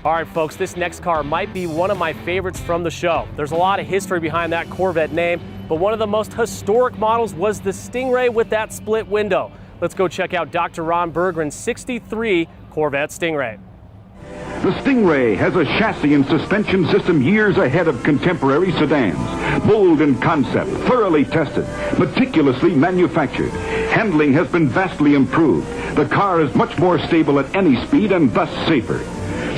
All right, folks, this next car might be one of my favorites from the show. There's a lot of history behind that Corvette name, but one of the most historic models was the Stingray with that split window. Let's go check out Dr. Ron Berggren's '63 Corvette Stingray. The Stingray has a chassis and suspension system years ahead of contemporary sedans. Bold in concept, thoroughly tested, meticulously manufactured. Handling has been vastly improved. The car is much more stable at any speed and thus safer.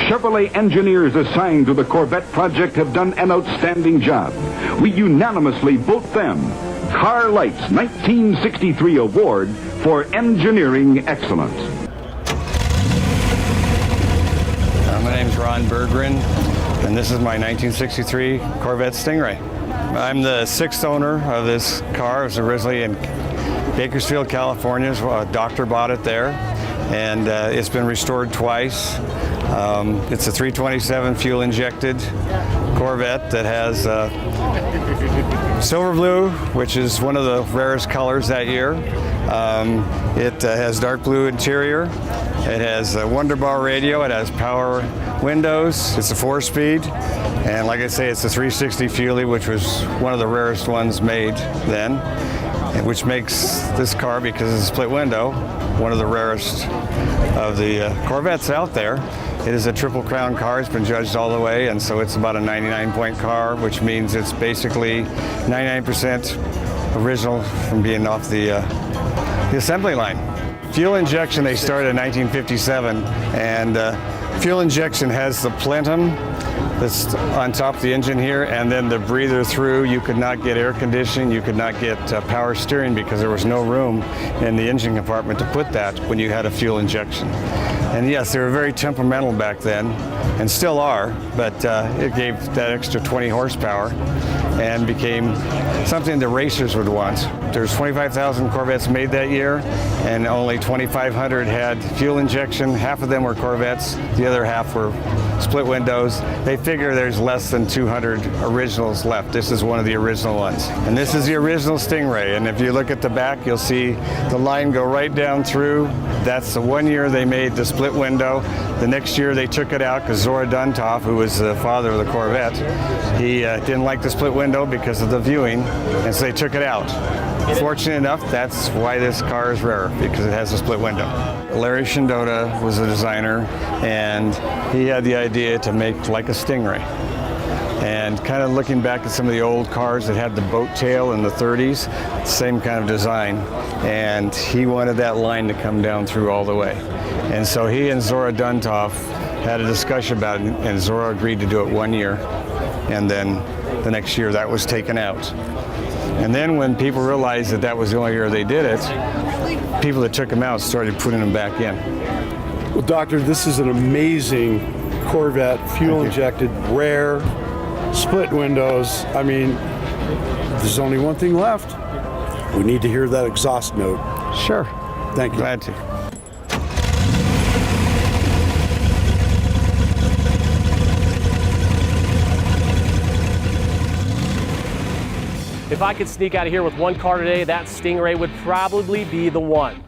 Chevrolet engineers assigned to the Corvette project have done an outstanding job. We unanimously vote them Car Light's 1963 Award for Engineering Excellence. My name's Ron Berggren, and this is my 1963 Corvette Stingray. I'm the sixth owner of this car. It was originally in Bakersfield, California. A doctor bought it there, and it's been restored twice. It's a 327 fuel-injected Corvette that has silver blue, which is one of the rarest colors that year. It has dark blue interior. It has a Wunderbar radio. It has power windows. It's a 4-speed. And like I say, it's a 360 Fuelie, which was one of the rarest ones made then, which makes this car, because it's a split window, one of the rarest of the Corvettes out there. It is a Triple Crown car. It's been judged all the way, and so it's about a 99-point car, which means it's basically 99% original from being off the assembly line. Fuel injection, they started in 1957, and fuel injection has the plenum that's on top of the engine here, and then the breather through. You could not get air conditioning, you could not get power steering, because there was no room in the engine compartment to put that when you had a fuel injection. And yes, they were very temperamental back then, and still are, but it gave that extra 20 horsepower and became something the racers would want. There's 25,000 Corvettes made that year, and only 2,500 had fuel injection. Half of them were Corvettes, the other half were split windows. They figure there's less than 200 originals left. This is one of the original ones. And this is the original Stingray, and if you look at the back, you'll see the line go right down through. That's the one year they made the split window. The next year they took it out because Zora Duntov, who was the father of the Corvette, he didn't like the split window because of the viewing, and so they took it out. Fortunate enough, that's why this car is rare, because it has a split window. Larry Shindota was a designer, and he had the idea to make like a Stingray. And kind of looking back at some of the old cars that had the boat tail in the 30s, same kind of design. And he wanted that line to come down through all the way. And so he and Zora Duntov had a discussion about it, and Zora agreed to do it 1 year. And then the next year that was taken out. And then when people realized that that was the only year they did it, people that took them out started putting them back in. Well, Doctor, this is an amazing Corvette, fuel-injected, rare, split windows. I mean, there's only one thing left. We need to hear that exhaust note. Sure. Thank you. Glad to. If I could sneak out of here with one car today, that Stingray would probably be the one.